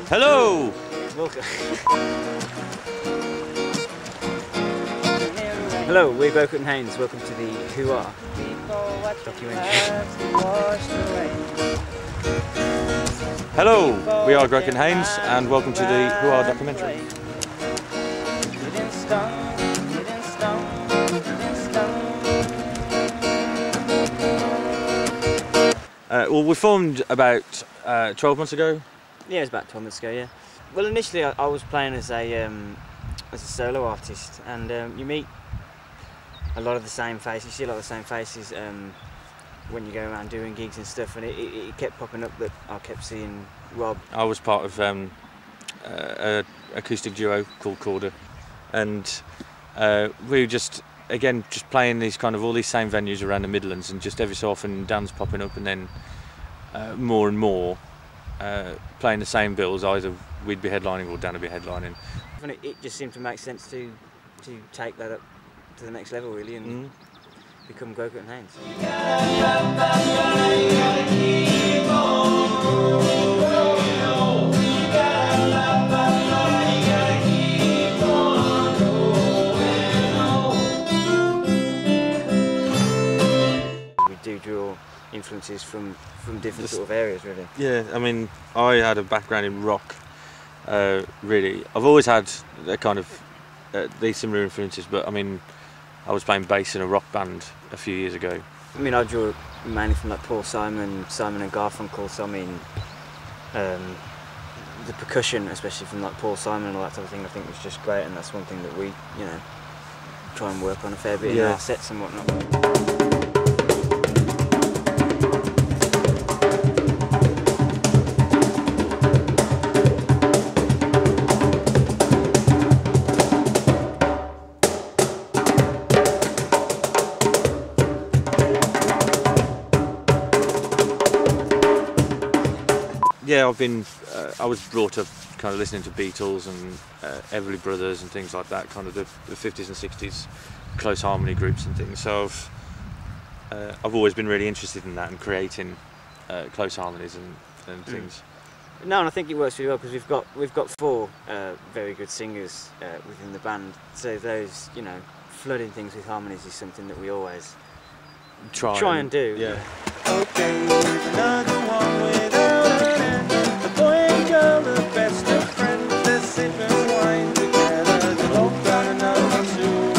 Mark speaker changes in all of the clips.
Speaker 1: Hello!
Speaker 2: Welcome. Hello, we're GROUCUTT and HAYNES. Welcome to the Who Are documentary.
Speaker 1: Hello, we are GROUCUTT and HAYNES and welcome to the Who Are documentary. Well, we formed about 12 months ago.
Speaker 2: Yeah, it was about 12 months ago, yeah. Well, initially I was playing as a solo artist, and you meet a lot of the same faces, you see a lot of the same faces when you go around doing gigs and stuff, and it kept popping up that I kept seeing Rob.
Speaker 1: I was part of an acoustic duo called Corda, and we were just playing these all these same venues around the Midlands, and just every so often Dan's popping up, and then more and more playing the same bills. Either we'd be headlining or Dan would be headlining.
Speaker 2: And it just seemed to make sense to take that up to the next level, really, and become GROUCUTT and HAYNES. We do draw influences from different sort of areas, really.
Speaker 1: Yeah, I mean, I had a background in rock, really. I've always had a kind of these similar influences, but I mean, I was playing bass in a rock band a few years ago.
Speaker 2: I mean, I draw mainly from like Paul Simon and Garfunkel, so I mean, the percussion, especially from like Paul Simon and all that type of thing, I think was just great, and that's one thing that we, try and work on a fair bit in our sets and whatnot.
Speaker 1: Yeah, I was brought up kind of listening to Beatles and Everly Brothers and things like that, kind of the 50s and 60s close harmony groups and things. So I've always been really interested in that and creating close harmonies and things.
Speaker 2: No, and I think it works really well because we've got four very good singers within the band. So those, flooding things with harmonies is something that we always try and do.
Speaker 1: Yeah.
Speaker 3: Okay, another one without an end. The boy and girl, the best of friends. They're sipping wine together. They've all got another two.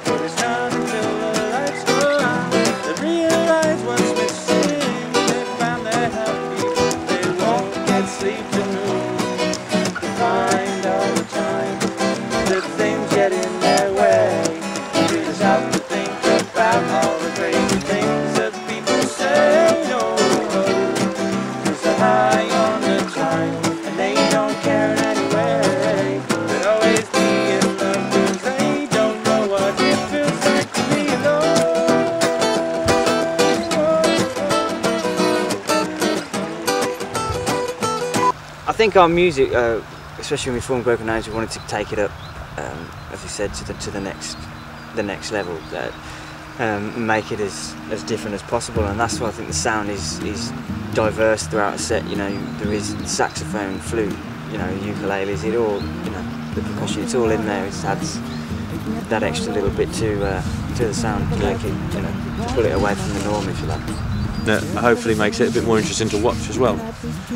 Speaker 3: But it's not until the lights go out they realize what's missing. They found they're happy, but they won't get sleep tonight. They find all the time that things get in their way. You just have to think about all the crazy things that people say. No, 'cause they're high on the time and they don't care in any way. They'll always be in love 'cause they don't know what it feels like to be alone.
Speaker 2: I think our music, especially when we formed GROUCUTT and HAYNES, we wanted to take it up, as we said, to the next level, make it as different as possible, and that's why I think the sound is diverse throughout a set. There is saxophone, flute, ukuleles, it all, the percussion, it's all in there. It adds that extra little bit to the sound to make it, to pull it away from the norm, if you like.
Speaker 1: That hopefully makes it a bit more interesting to watch as well.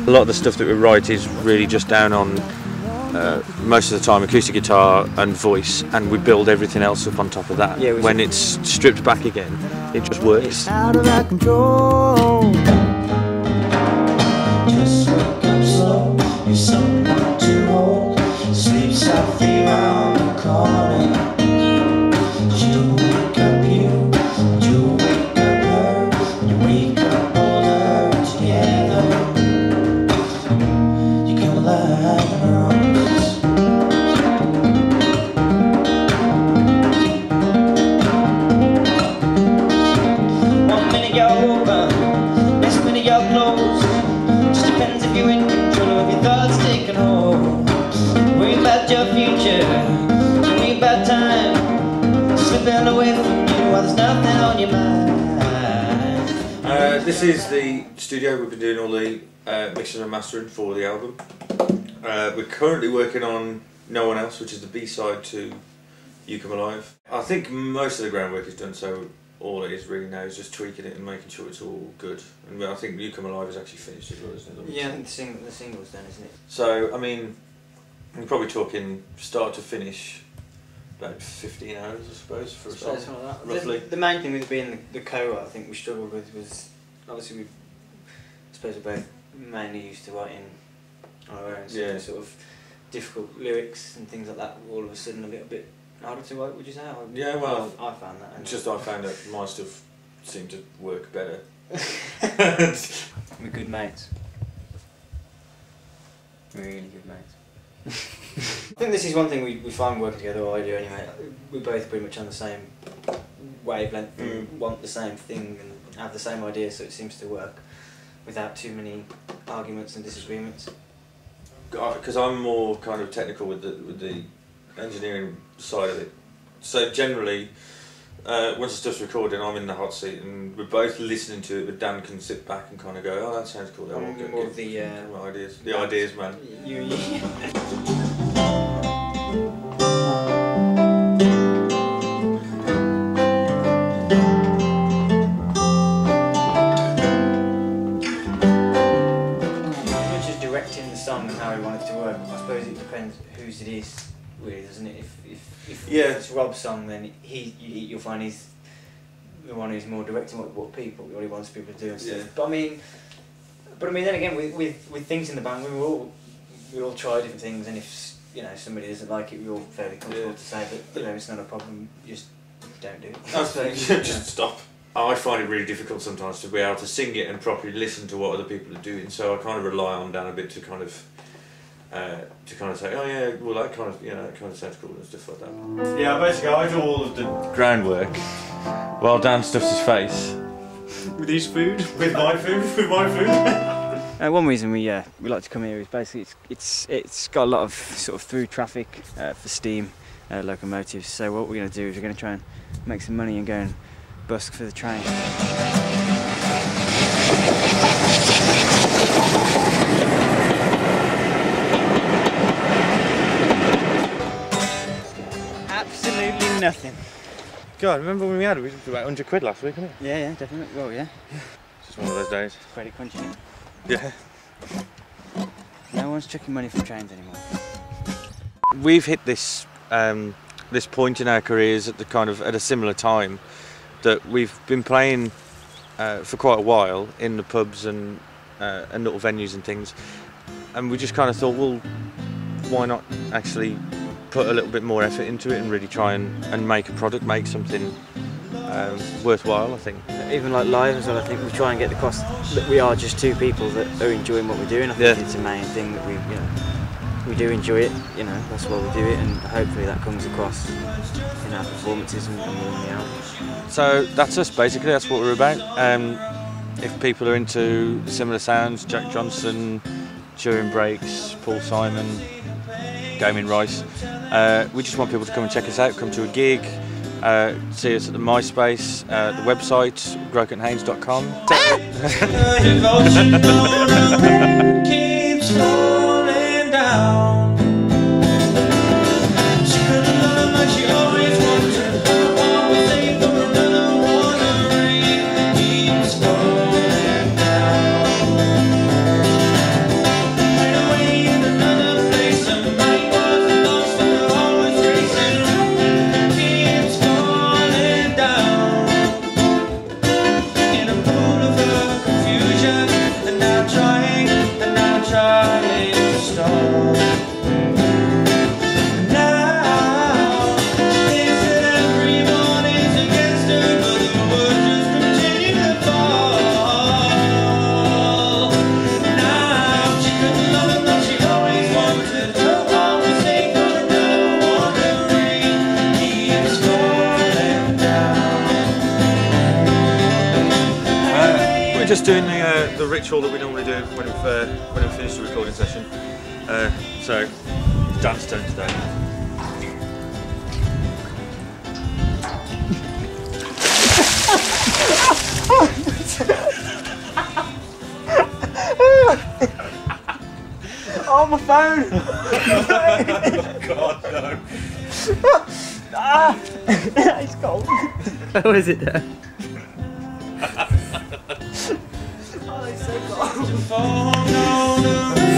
Speaker 1: A lot of the stuff that we write is really just down on most of the time acoustic guitar and voice, and we build everything else up on top of that.
Speaker 2: Yeah,
Speaker 1: when it's stripped back again, it just works.
Speaker 3: Out of our control. Just wake up slow, you're someone to hold. Sleep softly round the corner. She'll wake up you, you'll wake up her. You wake up all her together. You come alive in her arms. One minute you're open, next minute you're closed. Just depends if you're in control of your thoughts taking hold. Worry about your future, worry about time slipping away from you while there's nothing on your mind.
Speaker 1: This is the studio we've been doing all the mixing and mastering for the album. We're currently working on No One Else, which is the B-side to You Come Alive. I think most of the groundwork is done, so all it is really now is just tweaking it and making sure it's all good. And I think You Come Alive is actually finished as well, isn't it?
Speaker 2: Yeah, I think the single's done, isn't it?
Speaker 1: So, I mean, we're probably talking start to finish about 15 hours, I suppose, for a song,
Speaker 2: like
Speaker 1: roughly.
Speaker 2: The main thing with it being the co I think we struggled with was, obviously I suppose we're both mainly used to writing on our own, so sort of difficult lyrics and things like that were all of a sudden a little bit harder to write, would you say?
Speaker 1: Yeah, well,
Speaker 2: I found that.
Speaker 1: It's just I found that my stuff seemed to work better.
Speaker 2: We're good mates. Really good mates. I think this is one thing we find working together, or I do anyway. We're both pretty much on the same wavelength and want the same thing and have the same idea, so it seems to work without too many arguments and disagreements.
Speaker 1: Because I'm more kind of technical with the engineering side of it. So generally, once the stuff's recorded, I'm in the hot seat and we're both listening to it, but Dan can sit back and kind of go, oh, that sounds cool.
Speaker 2: More of the
Speaker 1: ideas. The ideas, man.
Speaker 2: Just directing the song and how we want it to work. I suppose it depends whose it is, really, doesn't it? If it's Rob's song, then you'll find he's the one who's more directing what he wants people to do and stuff. Yeah. But I mean, then again, with things in the band, we all try different things, and if somebody doesn't like it, we're all fairly comfortable to say that it's not a problem. Just don't do it.
Speaker 1: Just stop. I find it really difficult sometimes to be able to sing it and properly listen to what other people are doing. So I kind of rely on Dan a bit to kind of say, oh yeah, well that kind of sounds cool and stuff like that. Yeah, basically I do all of the groundwork while Dan stuffs his face with his food, with my food.
Speaker 2: One reason we like to come here is basically it's got a lot of sort of through traffic for steam locomotives. So what we're going to do is we're going to try and make some money and go and busk for the train. Absolutely nothing.
Speaker 1: God, remember when we did about 100 quid last week, wasn't it?
Speaker 2: Yeah, definitely. Well, yeah.
Speaker 1: It's just one of those days.
Speaker 2: Credit crunching.
Speaker 1: Yeah.
Speaker 2: No one's chucking money from trains anymore.
Speaker 1: We've hit this this point in our careers at a similar time, that we've been playing for quite a while in the pubs and little venues and things, and we just kind of thought, well, why not actually put a little bit more effort into it and really try and make a product, make something worthwhile, I think.
Speaker 2: Even like live as well, I think we try and get across that we are just two people that are enjoying what we're doing. I think it's the main thing that we do enjoy it, that's why we do it, and hopefully that comes across in our performances and on the album.
Speaker 1: So that's us basically, that's what we're about. If people are into similar sounds, Jack Johnson, Turin Brakes, Paul Simon, Gaming Rice, we just want people to come and check us out, come to a gig, see us at the MySpace, the website, GROUCUTTandHAYNES.com. Keeps falling down. She couldn't love like she always wanted. Always think of another one. The rain keeps falling down. Right away in another place, and night was lost and they're always racing. Keeps falling down in a pool of her confusion, and now trying to stop. Now she thinks that everyone is against her, but the words just continue to fall. Now she couldn't love him like she always wanted. All mistake on another one. The rain keeps falling down. We're just doing the ritual that we normally do when we finish the recording session. So it's Dan's turn today.
Speaker 2: Oh Oh, my phone!
Speaker 3: Oh God, no.
Speaker 2: Ah! It's cold.
Speaker 4: How is it there?
Speaker 2: Oh, it's so cold.
Speaker 3: Oh no, no.